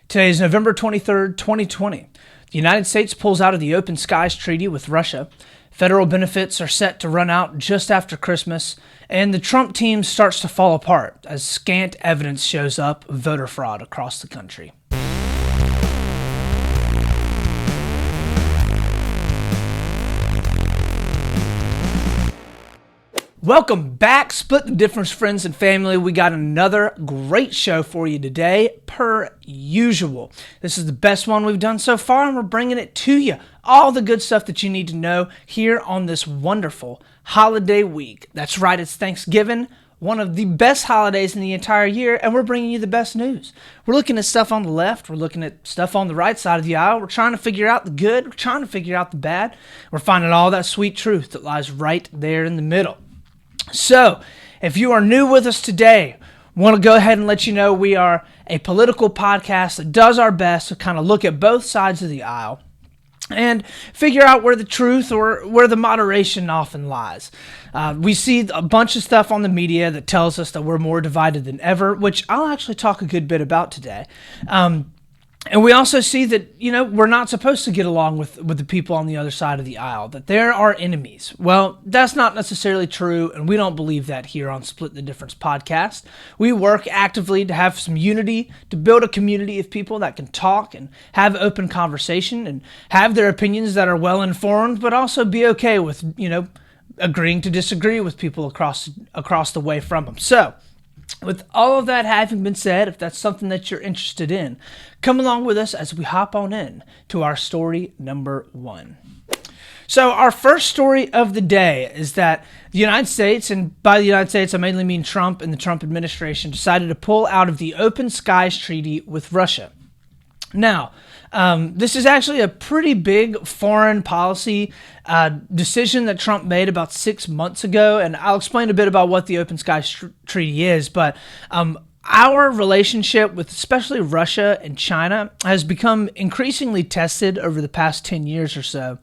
Today is November 23rd, 2020. The United States pulls out of the Open Skies Treaty with Russia. Federal benefits are set to run out just after Christmas, and the Trump team starts to fall apart as scant evidence shows up of voter fraud across the country. Welcome back, Split the Difference friends and family. We got another great show for you today, per usual. This is the best one we've done so far, and we're bringing it to you. All the good stuff that you need to know here on this wonderful holiday week. That's right, it's Thanksgiving, one of the best holidays in the entire year, and we're bringing you the best news. We're looking at stuff on the left, we're looking at stuff on the right side of the aisle, we're trying to figure out the good, we're trying to figure out the bad, we're finding all that sweet truth that lies right there in the middle. So, if you are new with us today, I want to go ahead and let you know we are a political podcast that does our best to kind of look at both sides of the aisle and figure out where the truth or where the moderation often lies. We see a bunch of stuff on the media that tells us that we're more divided than ever, which I'll actually talk a good bit about today. And we also see that, we're not supposed to get along with the people on the other side of the aisle, that they're our enemies. Well, that's not necessarily true, and we don't believe that here on Split the Difference podcast. We work actively to have some unity, to build a community of people that can talk and have open conversation and have their opinions that are well-informed, but also be okay with, agreeing to disagree with people across the way from them. So, with all of that having been said, if that's something that you're interested in, come along with us as we hop on in to our story number one. So our first story of the day is that the United States, and by the United States I mainly mean Trump and the Trump administration, decided to pull out of the Open Skies Treaty with Russia. Now, this is actually a pretty big foreign policy decision that Trump made about 6 months ago, and I'll explain a bit about what the Open Skies Treaty is, but our relationship with especially Russia and China has become increasingly tested over the past 10 years or so.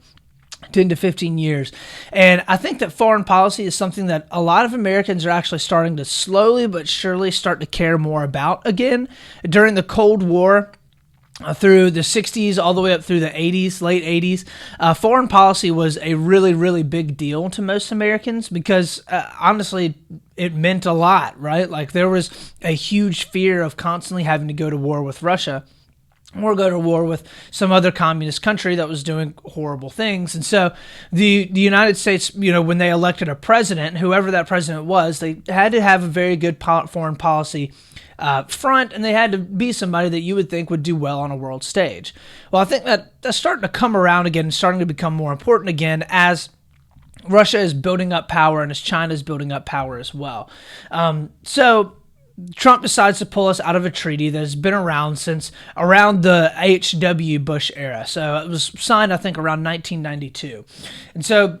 10 to 15 years. And I think that foreign policy is something that a lot of Americans are actually starting to slowly but surely start to care more about again. During the Cold War, through the 60s all the way up through the 80s, late 80s, foreign policy was a really, really big deal to most Americans because, honestly, it meant a lot, right? Like, there was a huge fear of constantly having to go to war with Russia or go to war with some other communist country that was doing horrible things. And so the United States, when they elected a president, whoever that president was, they had to have a very good foreign policy front, and they had to be somebody that you would think would do well on a world stage. Well, I think that's starting to come around again and starting to become more important again as Russia is building up power and as China is building up power as well. So Trump decides to pull us out of a treaty that has been around since around the H.W. Bush era. So it was signed, I think, around 1992. And so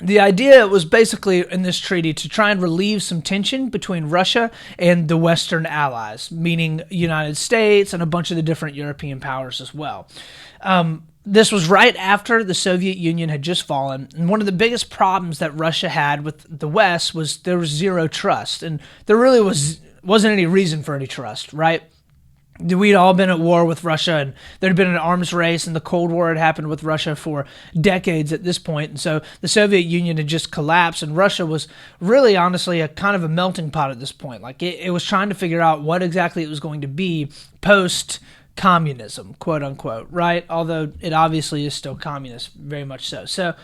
the idea was basically in this treaty to try and relieve some tension between Russia and the Western allies, meaning United States and a bunch of the different European powers as well. This was right after the Soviet Union had just fallen, and one of the biggest problems that Russia had with the West was there was zero trust, and there really wasn't any reason for any trust, right? We'd all been at war with Russia, and there'd been an arms race, and the Cold War had happened with Russia for decades at this point, and so the Soviet Union had just collapsed, and Russia was really, honestly, a kind of a melting pot at this point. Like, it was trying to figure out what exactly it was going to be post-communism, quote-unquote, right? Although it obviously is still communist, very much so. So,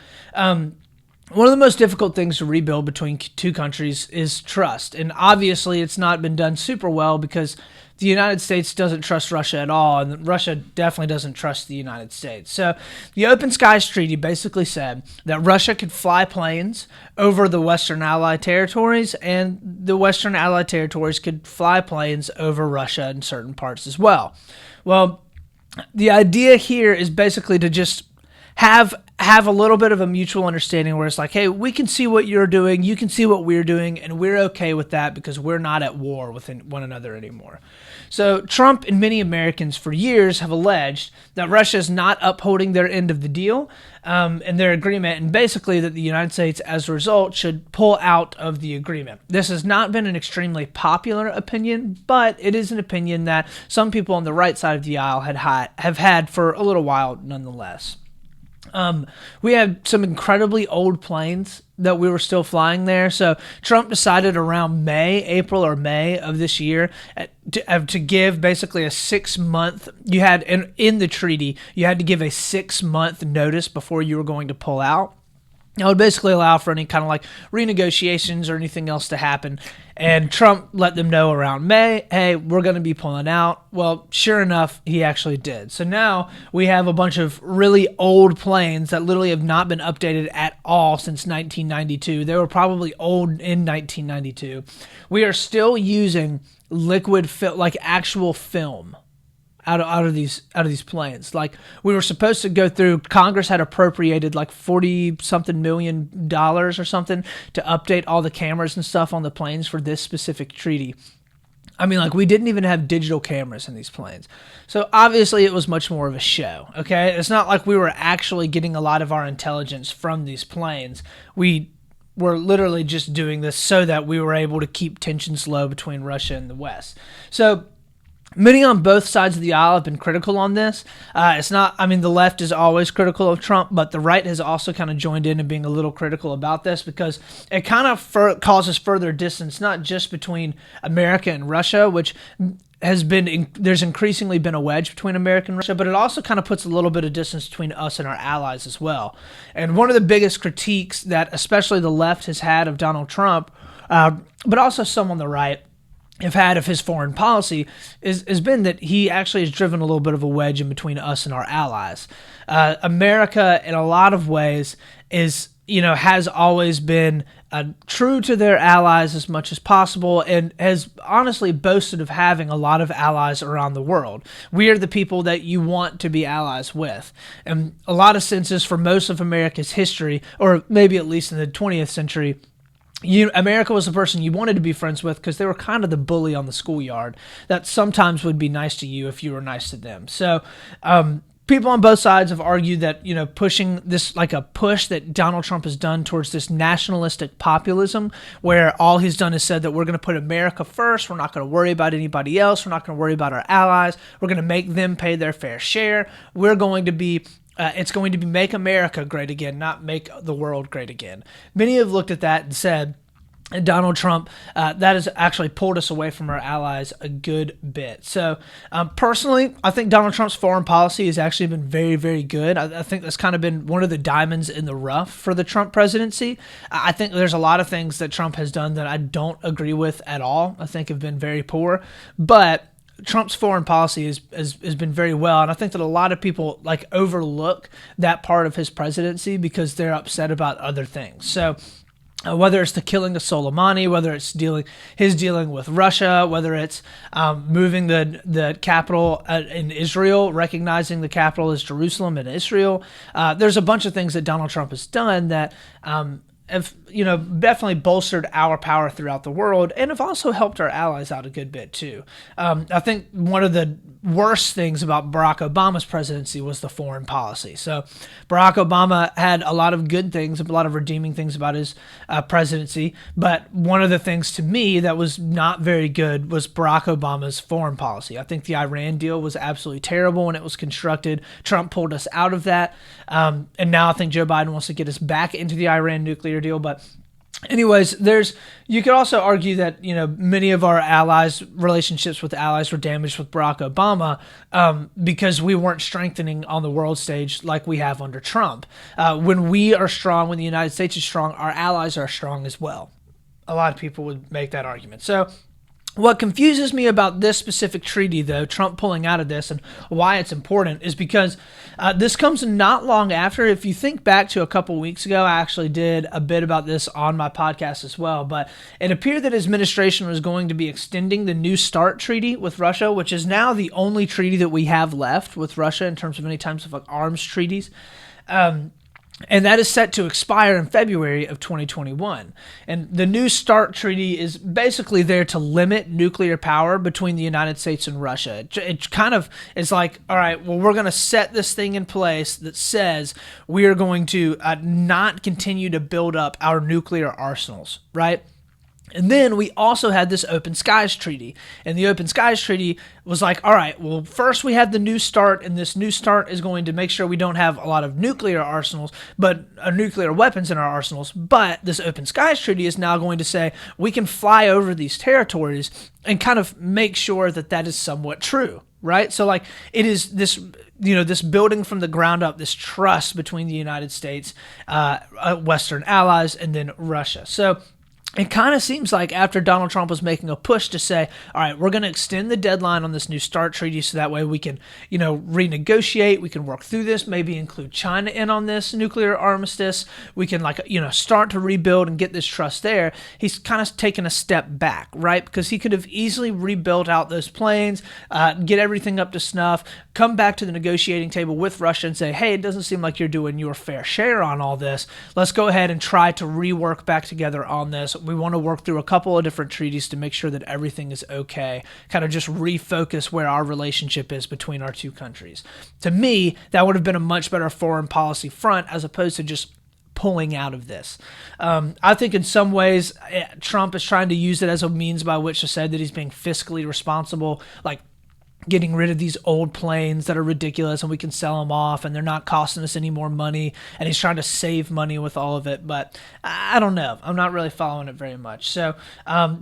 one of the most difficult things to rebuild between two countries is trust, and obviously it's not been done super well because the United States doesn't trust Russia at all, and Russia definitely doesn't trust the United States. So the Open Skies Treaty basically said that Russia could fly planes over the Western Allied territories, and the Western Allied territories could fly planes over Russia in certain parts as well. Well, the idea here is basically to just have have a little bit of a mutual understanding where it's like, hey, we can see what you're doing, you can see what we're doing, and we're okay with that because we're not at war with one another anymore. So Trump and many Americans for years have alleged that Russia is not upholding their end of the deal and their agreement, and basically that the United States, as a result, should pull out of the agreement. This has not been an extremely popular opinion, but it is an opinion that some people on the right side of the aisle have had for a little while nonetheless. We had some incredibly old planes that we were still flying there. So Trump decided around April or May of this year to give basically a 6-month, you had in the treaty, you had to give a 6-month notice before you were going to pull out. That would basically allow for any kind of like renegotiations or anything else to happen. And Trump let them know around May, hey, we're going to be pulling out. Well, sure enough, he actually did. So now we have a bunch of really old planes that literally have not been updated at all since 1992. They were probably old in 1992. We are still using liquid film, like actual film, out of these planes. Like, we were supposed to go through, Congress had appropriated like $40-something million or something to update all the cameras and stuff on the planes for this specific treaty. I mean, like, we didn't even have digital cameras in these planes. So obviously it was much more of a show, okay? It's not like we were actually getting a lot of our intelligence from these planes. We were literally just doing this so that we were able to keep tensions low between Russia and the West. So many on both sides of the aisle have been critical on this. It's not, I mean, the left is always critical of Trump, but the right has also kind of joined in and being a little critical about this because it kind of causes further distance, not just between America and Russia, which has been, there's increasingly been a wedge between America and Russia, but it also kind of puts a little bit of distance between us and our allies as well. And one of the biggest critiques that especially the left has had of Donald Trump, but also some on the right, have had of his foreign policy has been that he actually has driven a little bit of a wedge in between us and our allies. America, in a lot of ways, has always been true to their allies as much as possible and has honestly boasted of having a lot of allies around the world. We are the people that you want to be allies with. And a lot of senses for most of America's history, or maybe at least in the 20th century, America was the person you wanted to be friends with because they were kind of the bully on the schoolyard that sometimes would be nice to you if you were nice to them. So people on both sides have argued that, pushing this, like a push that Donald Trump has done towards this nationalistic populism, where all he's done is said that we're going to put America first. We're not going to worry about anybody else. We're not going to worry about our allies. We're going to make them pay their fair share. We're going to be it's going to be make America great again, not make the world great again. Many have looked at that and said, Donald Trump, that has actually pulled us away from our allies a good bit. So personally, I think Donald Trump's foreign policy has actually been very, very good. I think that's kind of been one of the diamonds in the rough for the Trump presidency. I think there's a lot of things that Trump has done that I don't agree with at all. I think have been very poor, but Trump's foreign policy has been very well, and I think that a lot of people overlook that part of his presidency because they're upset about other things. So whether it's the killing of Soleimani, whether it's his dealing with Russia, whether it's moving the capital in Israel, recognizing the capital as Jerusalem in Israel, there's a bunch of things that Donald Trump has done that have definitely bolstered our power throughout the world and have also helped our allies out a good bit too. I think one of the worst things about Barack Obama's presidency was the foreign policy. So Barack Obama had a lot of good things, a lot of redeeming things about his presidency, but one of the things to me that was not very good was Barack Obama's foreign policy. I think the Iran deal was absolutely terrible when it was constructed. Trump pulled us out of that, and now I think Joe Biden wants to get us back into the Iran nuclear deal, but anyways, you could also argue that, many of our allies, relationships with allies were damaged with Barack Obama because we weren't strengthening on the world stage like we have under Trump. When we are strong, when the United States is strong, our allies are strong as well. A lot of people would make that argument. So what confuses me about this specific treaty, though, Trump pulling out of this and why it's important, is because this comes not long after. If you think back to a couple weeks ago, I actually did a bit about this on my podcast as well, but it appeared that his administration was going to be extending the New START treaty with Russia, which is now the only treaty that we have left with Russia in terms of any types of arms treaties. And that is set to expire in February of 2021. And the New START treaty is basically there to limit nuclear power between the United States and Russia. It kind of is like, all right, well, we're going to set this thing in place that says we are going to not continue to build up our nuclear arsenals, right? And then we also had this Open Skies Treaty. And the Open Skies Treaty was like, all right, well, first we had the New START, and this New START is going to make sure we don't have a lot of nuclear arsenals, but nuclear weapons in our arsenals. But this Open Skies Treaty is now going to say we can fly over these territories and kind of make sure that that is somewhat true, right? So like it is this, this building from the ground up, this trust between the United States, Western allies, and then Russia. So it kind of seems like after Donald Trump was making a push to say, all right, we're going to extend the deadline on this New START treaty so that way we can, renegotiate, we can work through this, maybe include China in on this nuclear armistice, we can start to rebuild and get this trust there. He's kind of taken a step back, right? Because he could have easily rebuilt out those planes, get everything up to snuff, come back to the negotiating table with Russia and say, hey, it doesn't seem like you're doing your fair share on all this. Let's go ahead and try to rework back together on this. We want to work through a couple of different treaties to make sure that everything is okay, kind of just refocus where our relationship is between our two countries. To me, that would have been a much better foreign policy front as opposed to just pulling out of this. I think in some ways, Trump is trying to use it as a means by which to say that he's being fiscally responsible, like getting rid of these old planes that are ridiculous and we can sell them off and they're not costing us any more money, and he's trying to save money with all of it. But I don't know. I'm not really following it very much. So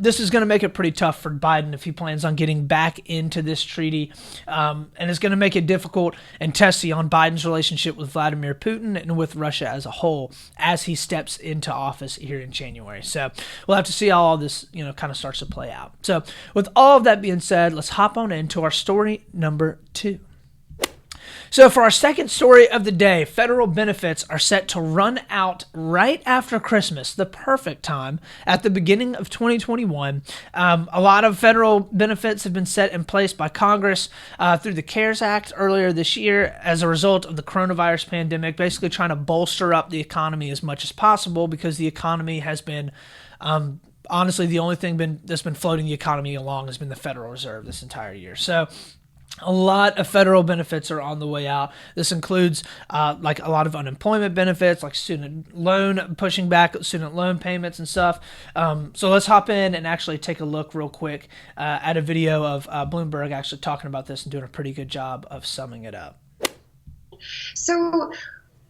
this is going to make it pretty tough for Biden if he plans on getting back into this treaty, and it's going to make it difficult and testy on Biden's relationship with Vladimir Putin and with Russia as a whole as he steps into office here in January. So we'll have to see how all this kind of starts to play out. So with all of that being said, let's hop on into our story number 2. So for our second story of the day, federal benefits are set to run out right after Christmas, the perfect time, at the beginning of 2021. A lot of federal benefits have been set in place by Congress through the CARES Act earlier this year as a result of the coronavirus pandemic, basically trying to bolster up the economy as much as possible because the economy has been honestly, the only thing that's been floating the economy along has been the Federal Reserve this entire year. So a lot of federal benefits are on the way out. This includes like a lot of unemployment benefits, like student loan, pushing back student loan payments and stuff. So let's hop in and actually take a look real quick at a video of Bloomberg actually talking about this and doing a pretty good job of summing it up. So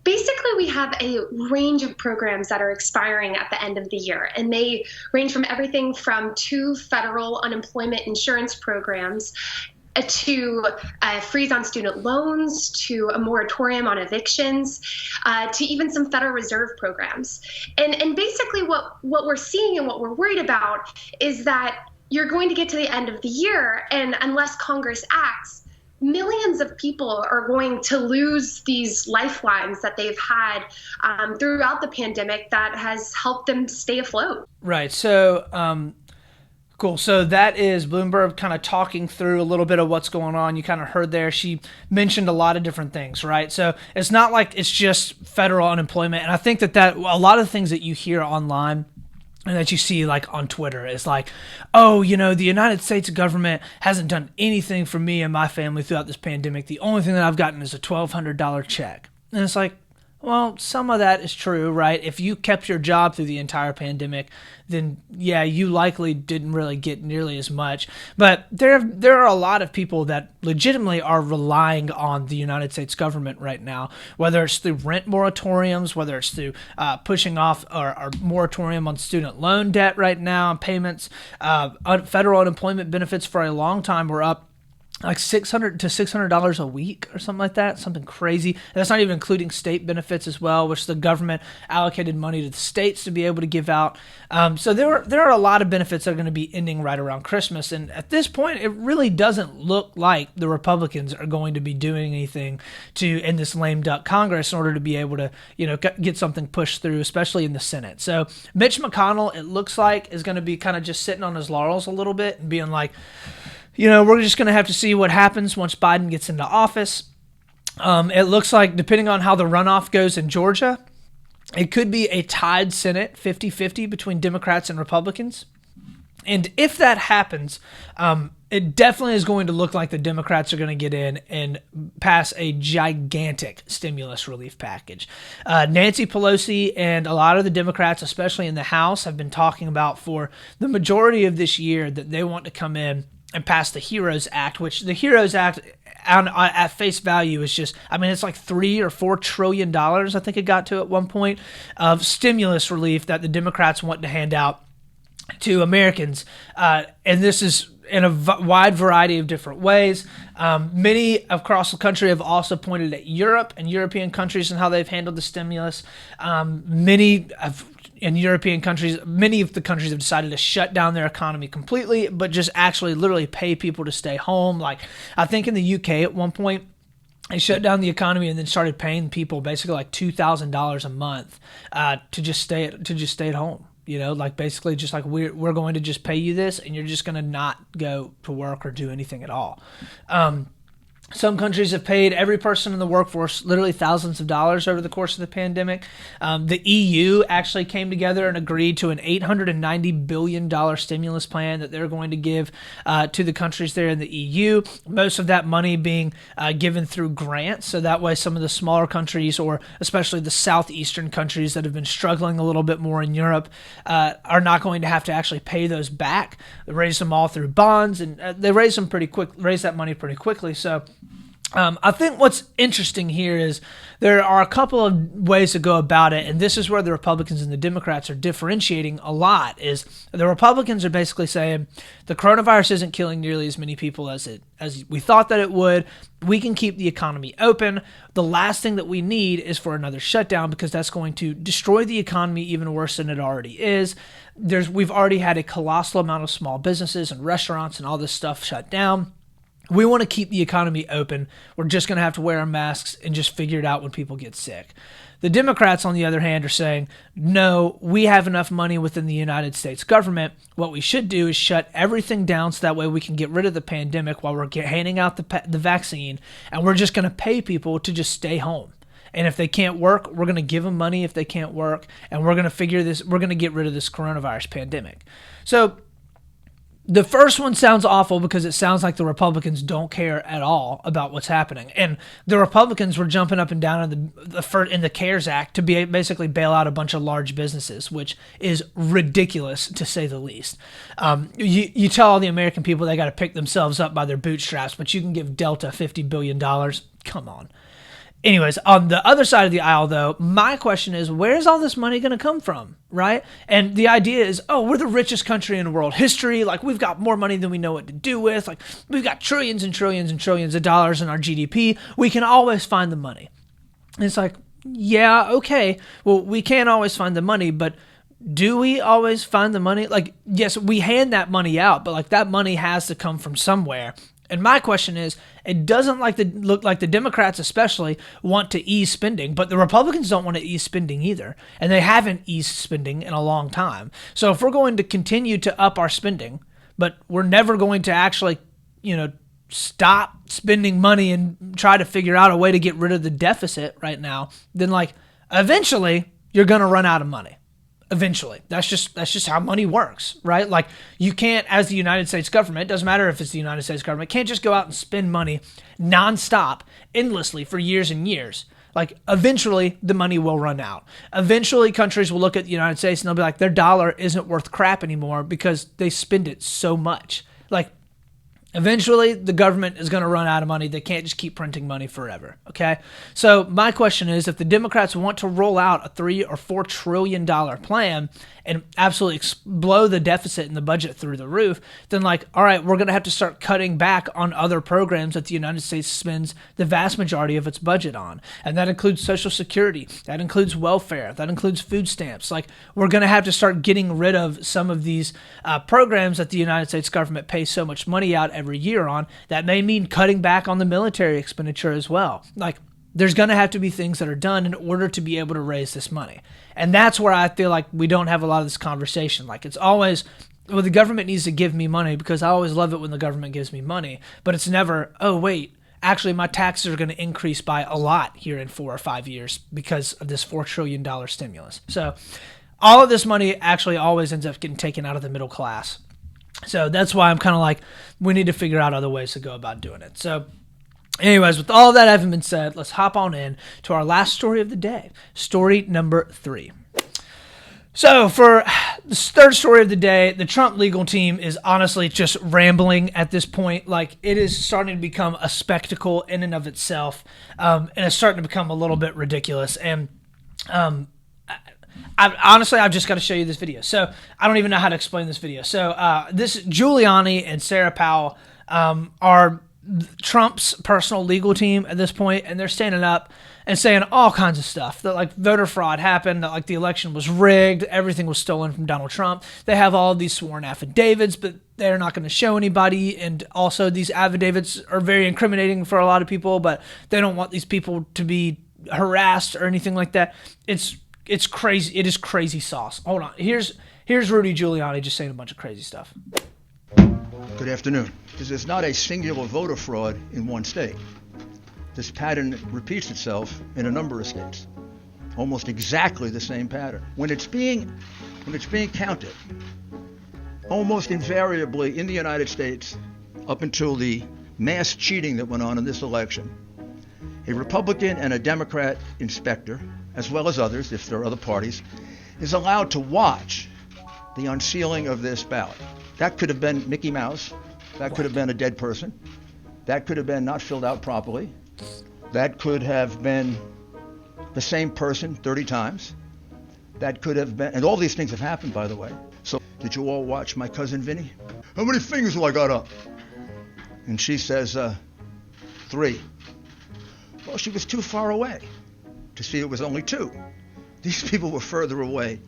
basically, we have a range of programs that are expiring at the end of the year, and they range from everything from 2 federal unemployment insurance programs to a freeze on student loans, to a moratorium on evictions, to even some Federal Reserve programs. And basically what we're seeing and what we're worried about is that you're going to get to the end of the year, and unless Congress acts, millions of people are going to lose these lifelines that they've had throughout the pandemic that has helped them stay afloat. Right. So, cool. So that is Bloomberg kind of talking through a little bit of what's going on. You kind of heard there. She mentioned a lot of different things, right? So it's not like it's just federal unemployment. And I think that a lot of the things that you hear online and that you see like on Twitter is like, oh, the United States government hasn't done anything for me and my family throughout this pandemic. The only thing that I've gotten is a $1,200 check. And it's like, well, some of that is true, right? If you kept your job through the entire pandemic, then yeah, you likely didn't really get nearly as much. But there are a lot of people that legitimately are relying on the United States government right now, whether it's through rent moratoriums, whether it's through pushing off or moratorium on student loan debt right now and payments. Federal unemployment benefits for a long time were up like $600 a week or something like that, something crazy. And that's not even including state benefits as well, which the government allocated money to the states to be able to give out. So there are a lot of benefits that are going to be ending right around Christmas. And at this point, it really doesn't look like the Republicans are going to be doing anything in this lame duck Congress in order to be able to, get something pushed through, especially in the Senate. So Mitch McConnell, it looks like, is going to be kind of just sitting on his laurels a little bit and being like, we're just going to have to see what happens once Biden gets into office. It looks like, depending on how the runoff goes in Georgia, It could be a tied Senate, 50-50 between Democrats and Republicans. And if that happens, it definitely is going to look like the Democrats are going to get in and pass a gigantic stimulus relief package. Nancy Pelosi and a lot of the Democrats, especially in the House, have been talking about for the majority of this year that they want to come in and pass the HEROES Act, which the HEROES Act at face value is just, I mean, it's like $3 or $4 trillion, I think it got to at one point, of stimulus relief that the Democrats want to hand out to Americans. And this is in a wide variety of different ways. Many across the country have also pointed at Europe and European countries and how they've handled the stimulus. Many of the countries have decided to shut down their economy completely, but just actually literally pay people to stay home. Like, I think in the UK at one point, they shut down the economy and then started paying people basically like $2,000 a month to just stay at home. You know, like basically just like we're going to just pay you this and you're just going to not go to work or do anything at all. Some countries have paid every person in the workforce literally thousands of dollars over the course of the pandemic. The EU actually came together and agreed to an $890 billion stimulus plan that they're going to give to the countries there in the EU. Most of that money being given through grants. So that way some of the smaller countries, or especially the southeastern countries that have been struggling a little bit more in Europe, are not going to have to actually pay those back. They raised them all through bonds, and they raised that money pretty quickly. So I think what's interesting here is there are a couple of ways to go about it, and this is where the Republicans and the Democrats are differentiating a lot. Is the Republicans are basically saying the coronavirus isn't killing nearly as many people as we thought that it would. We can keep the economy open. The last thing that we need is for another shutdown, because that's going to destroy the economy even worse than it already is. We've already had a colossal amount of small businesses and restaurants and all this stuff shut down. We want to keep the economy open. We're just going to have to wear our masks and just figure it out when people get sick. The Democrats, on the other hand, are saying, no, we have enough money within the United States government. What we should do is shut everything down so that way we can get rid of the pandemic while we're handing out the vaccine, and we're just going to pay people to just stay home. And if they can't work, we're going to give them money if they can't work, and we're going to get rid of this coronavirus pandemic. So the first one sounds awful because it sounds like the Republicans don't care at all about what's happening. And the Republicans were jumping up and down in the CARES Act to basically bail out a bunch of large businesses, which is ridiculous to say the least. You tell all the American people they got to pick themselves up by their bootstraps, but you can give Delta $50 billion. Come on. Anyways, on the other side of the aisle, though, my question is, where's all this money going to come from, right? And the idea is, oh, we're the richest country in world history. Like, we've got more money than we know what to do with. Like, we've got trillions and trillions and trillions of dollars in our GDP. We can always find the money. And it's like, yeah, okay. Well, we can't always find the money, but do we always find the money? Like, yes, we hand that money out, but like that money has to come from somewhere. And my question is, it doesn't look like the Democrats especially want to ease spending, but the Republicans don't want to ease spending either. And they haven't eased spending in a long time. So if we're going to continue to up our spending, but we're never going to actually, stop spending money and try to figure out a way to get rid of the deficit right now, then like eventually you're going to run out of money. Eventually. That's just how money works, right? Like, you can't, as the United States government, it doesn't matter if it's the United States government, can't just go out and spend money nonstop, endlessly for years and years. Like, eventually the money will run out. Eventually countries will look at the United States and they'll be like, their dollar isn't worth crap anymore because they spend it so much. Like, eventually, the government is going to run out of money. They can't just keep printing money forever, okay? So my question is, if the Democrats want to roll out a $3 or $4 trillion plan and absolutely blow the deficit in the budget through the roof, then like, all right, we're going to have to start cutting back on other programs that the United States spends the vast majority of its budget on. And that includes Social Security. That includes welfare. That includes food stamps. Like, we're going to have to start getting rid of some of these programs that the United States government pays so much money out every year on. That may mean cutting back on the military expenditure as well. Like, there's going to have to be things that are done in order to be able to raise this money. And that's where I feel like we don't have a lot of this conversation. Like, it's always, well, the government needs to give me money because I always love it when the government gives me money. But it's never, oh, wait, actually my taxes are going to increase by a lot here in 4 or 5 years because of this $4 trillion stimulus. So all of this money actually always ends up getting taken out of the middle class. So that's why I'm kind of like, we need to figure out other ways to go about doing it. So anyways, with all that having been said, let's hop on in to our last story of the day. Story number 3. So for the third story of the day, the Trump legal team is honestly just rambling at this point. Like, it is starting to become a spectacle in and of itself, and it's starting to become a little bit ridiculous. And I've just got to show you this video. So I don't even know how to explain this video. So this Giuliani and Sarah Powell are Trump's personal legal team at this point, and they're standing up and saying all kinds of stuff that like voter fraud happened, that like the election was rigged, everything was stolen from Donald Trump. They have all of these sworn affidavits, but they're not going to show anybody. And also these affidavits are very incriminating for a lot of people, but they don't want these people to be harassed or anything like that. It's crazy. It is crazy sauce. Hold on. Here's Rudy Giuliani just saying a bunch of crazy stuff. Good afternoon. This is not a singular voter fraud in one state. This pattern repeats itself in a number of states. Almost exactly the same pattern. When it's being counted, almost invariably in the United States, up until the mass cheating that went on in this election, a Republican and a Democrat inspector, as well as others, if there are other parties, is allowed to watch the unsealing of this ballot. That could have been Mickey Mouse. That could have been a dead person. That could have been not filled out properly. That could have been the same person 30 times. That could have been, and all these things have happened, by the way. So, did you all watch my cousin Vinny? How many fingers do I got up? And she says, 3. Well, she was too far away to see it was only 2. These people were further away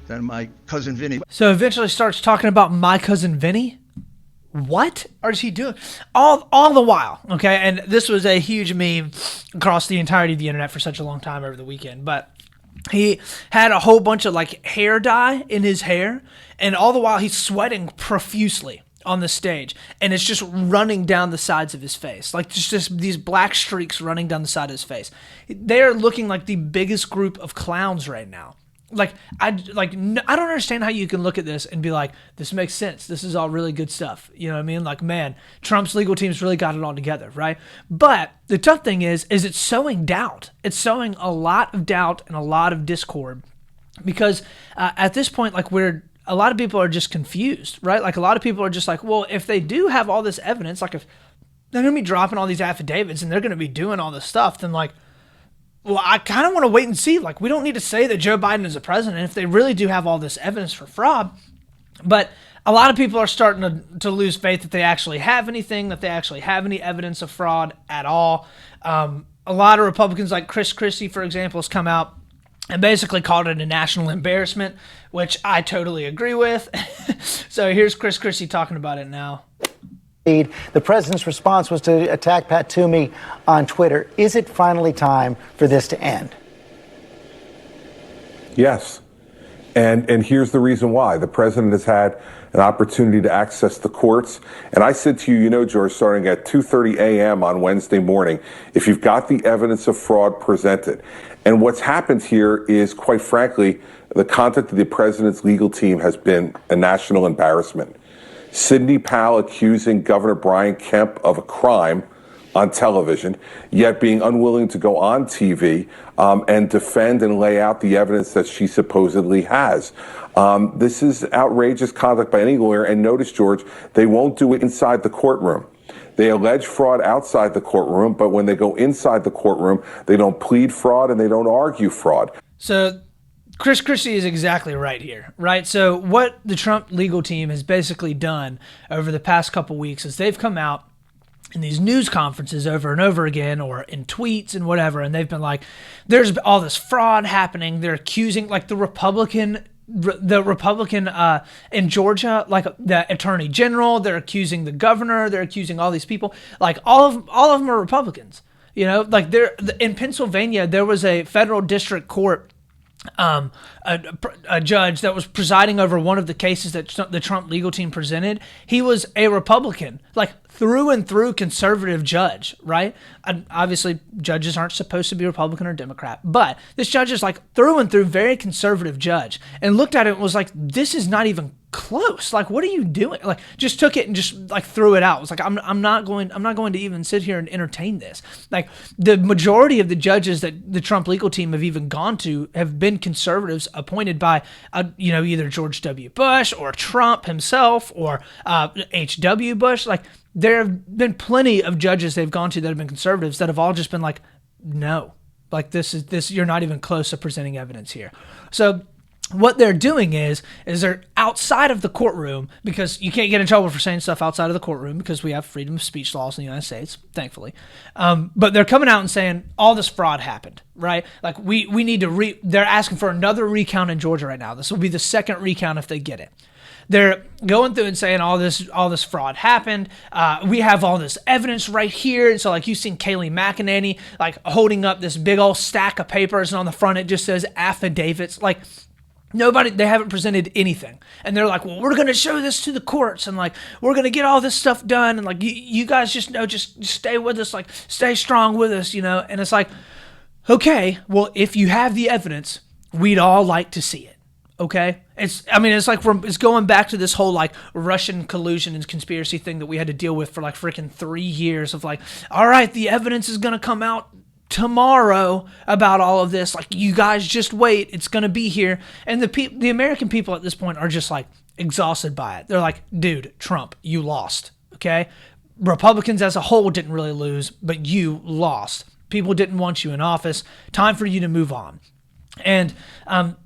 than my cousin Vinny. So eventually starts talking about my cousin Vinny. What is he doing? All the while, okay? And this was a huge meme across the entirety of the internet for such a long time over the weekend. But he had a whole bunch of like hair dye in his hair, and all the while he's sweating profusely on the stage, and it's just running down the sides of his face, like just these black streaks running down the side of his face. They're looking like the biggest group of clowns right now. I don't understand how you can look at this and be like, this makes sense. This is all really good stuff. You know what I mean? Like, man, Trump's legal team's really got it all together, right? But the tough thing is it's sowing doubt. It's sowing a lot of doubt and a lot of discord because at this point, like a lot of people are just confused, right? Like a lot of people are just like, well, if they do have all this evidence, like if they're going to be dropping all these affidavits and they're going to be doing all this stuff, then like, well, I kind of want to wait and see. Like, we don't need to say that Joe Biden is the president if they really do have all this evidence for fraud. But a lot of people are starting to lose faith that they actually have anything, that they actually have any evidence of fraud at all. A lot of Republicans, like Chris Christie, for example, has come out and basically called it a national embarrassment, which I totally agree with. So here's Chris Christie talking about it now. The president's response was to attack Pat Toomey on Twitter. Is it finally time for this to end? Yes. And here's the reason why. The president has had an opportunity to access the courts. And I said to you, George, starting at 2:30 a.m. on Wednesday morning, if you've got the evidence of fraud, present it. And what's happened here is, quite frankly, the conduct of the president's legal team has been a national embarrassment. Sidney Powell accusing Governor Brian Kemp of a crime on television, yet being unwilling to go on TV and defend and lay out the evidence that she supposedly has. This is outrageous conduct by any lawyer. And notice, George, they won't do it inside the courtroom. They allege fraud outside the courtroom, but when they go inside the courtroom, they don't plead fraud and they don't argue fraud. So Chris Christie is exactly right here, right? So what the Trump legal team has basically done over the past couple weeks is they've come out in these news conferences over and over again, or in tweets and whatever, and they've been like, there's all this fraud happening. They're accusing like the Republican in Georgia, like the attorney general, they're accusing the governor, they're accusing all these people. Like all of them are Republicans. You know, like in Pennsylvania, there was a federal district court a judge that was presiding over one of the cases that the Trump legal team presented, he was a Republican, like through and through conservative judge, right? And obviously, judges aren't supposed to be Republican or Democrat, but this judge is like through and through very conservative judge, and looked at it and was like, this is not even close. Like, what are you doing? Like, just took it and just like threw it out. It was like, I'm not going to even sit here and entertain this. Like, the majority of the judges that the Trump legal team have even gone to have been conservatives appointed by, either George W. Bush or Trump himself or H.W. Bush. Like, there have been plenty of judges they've gone to that have been conservatives that have all just been like, no, like this, you're not even close to presenting evidence here. So what they're doing is they're outside of the courtroom, because you can't get in trouble for saying stuff outside of the courtroom because we have freedom of speech laws in the United States, thankfully. But they're coming out and saying all this fraud happened, right? Like we need to they're asking for another recount in Georgia right now. This will be the second recount if they get it. They're going through and saying all this fraud happened. We have all this evidence right here. And so like you've seen Kayleigh McEnany like holding up this big old stack of papers, and on the front it just says affidavits. Like, they haven't presented anything. And they're like, well, we're going to show this to the courts, and like, we're going to get all this stuff done. And like, you guys just stay with us, like stay strong with us, And it's like, okay, well, if you have the evidence, we'd all like to see it. Okay. It's like it's going back to this whole like Russian collusion and conspiracy thing that we had to deal with for like freaking 3 years of like, all right, the evidence is going to come out tomorrow about all of this. Like, you guys just wait, it's going to be here. And the American people at this point are just like exhausted by it. They're like, dude, Trump, you lost. Okay. Republicans as a whole didn't really lose, but you lost. People didn't want you in office. Time for you to move on. And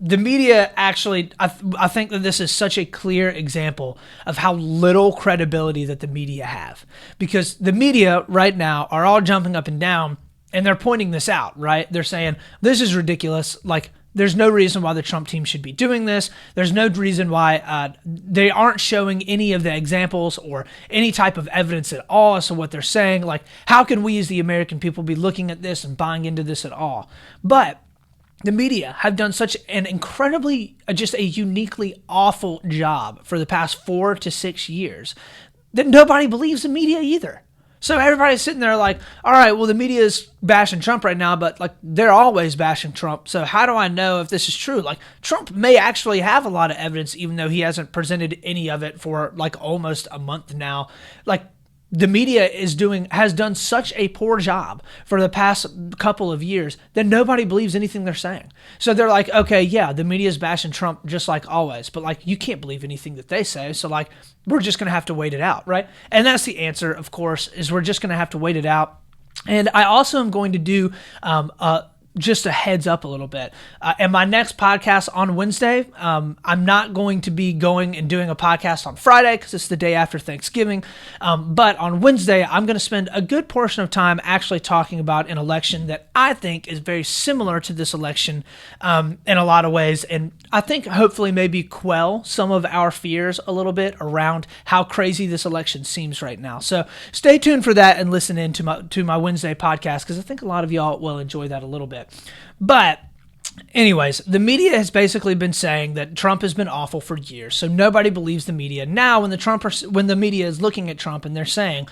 the media actually, I think that this is such a clear example of how little credibility that the media have, because the media right now are all jumping up and down and they're pointing this out, right? They're saying, this is ridiculous. Like, there's no reason why the Trump team should be doing this. There's no reason why they aren't showing any of the examples or any type of evidence at all as to what they're saying. Like, how can we as the American people be looking at this and buying into this at all? But the media have done such an incredibly, just a uniquely awful job for the past 4 to 6 years that nobody believes the media either. So everybody's sitting there like, all right, well, the media is bashing Trump right now, but like they're always bashing Trump. So how do I know if this is true? Like, Trump may actually have a lot of evidence, even though he hasn't presented any of it for like almost a month now. Like, the media has done such a poor job for the past couple of years that nobody believes anything they're saying. So they're like, okay, yeah, the media is bashing Trump just like always, but like, you can't believe anything that they say. So like, we're just going to have to wait it out, right? And that's the answer, of course, is we're just going to have to wait it out. And I also am going to do just a heads up a little bit. In my next podcast on Wednesday, I'm not going to be going and doing a podcast on Friday because it's the day after Thanksgiving. But on Wednesday, I'm going to spend a good portion of time actually talking about an election that I think is very similar to this election in a lot of ways. And I think hopefully maybe quell some of our fears a little bit around how crazy this election seems right now. So stay tuned for that and listen in to my Wednesday podcast, because I think a lot of y'all will enjoy that a little bit. But anyways, the media has basically been saying that Trump has been awful for years, so nobody believes the media. Now, when the media is looking at Trump and they're saying,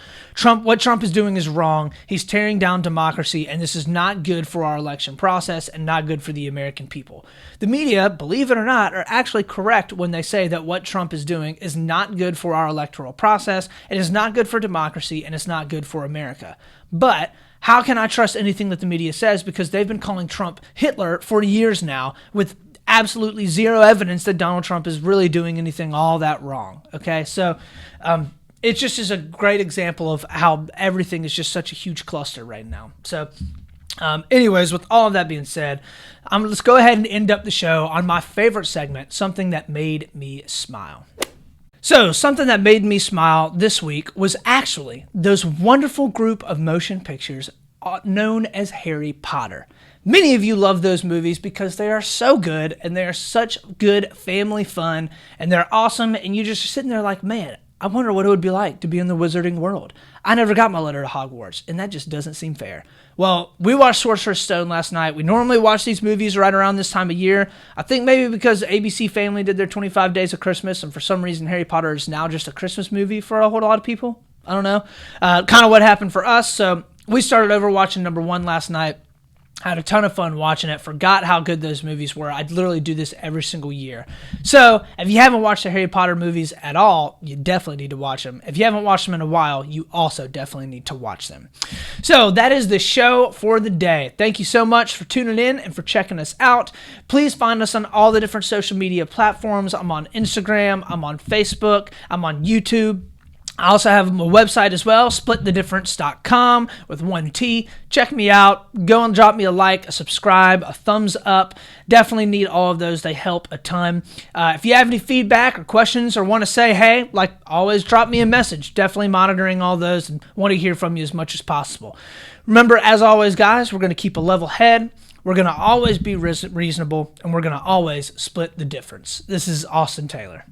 what Trump is doing is wrong, he's tearing down democracy, and this is not good for our election process and not good for the American people. The media, believe it or not, are actually correct when they say that what Trump is doing is not good for our electoral process, it is not good for democracy, and it's not good for America. But how can I trust anything that the media says? Because they've been calling Trump Hitler for years now with absolutely zero evidence that Donald Trump is really doing anything all that wrong. Okay, so it just is a great example of how everything is just such a huge cluster right now. So anyways, with all of that being said, let's go ahead and end up the show on my favorite segment, something that made me smile. So, something that made me smile this week was actually those wonderful group of motion pictures known as Harry Potter. Many of you love those movies because they are so good and they are such good family fun and they're awesome, and you're just sitting there like, man, I wonder what it would be like to be in the wizarding world. I never got my letter to Hogwarts, and that just doesn't seem fair. Well, we watched Sorcerer's Stone last night. We normally watch these movies right around this time of year. I think maybe because ABC Family did their 25 Days of Christmas, and for some reason Harry Potter is now just a Christmas movie for a whole lot of people. I don't know. Kind of what happened for us. So we started over watching number 1 last night. Had a ton of fun watching it. Forgot how good those movies were. I'd literally do this every single year. So if you haven't watched the Harry Potter movies at all, you definitely need to watch them. If you haven't watched them in a while, you also definitely need to watch them. So that is the show for the day. Thank you so much for tuning in and for checking us out. Please find us on all the different social media platforms. I'm on Instagram. I'm on Facebook. I'm on YouTube. I also have my website as well, splitthedifference.com with 1 T. Check me out. Go and drop me a like, a subscribe, a thumbs up. Definitely need all of those. They help a ton. If you have any feedback or questions or want to say, hey, like always, drop me a message. Definitely monitoring all those and want to hear from you as much as possible. Remember, as always, guys, we're going to keep a level head. We're going to always be reasonable, and we're going to always split the difference. This is Austin Taylor.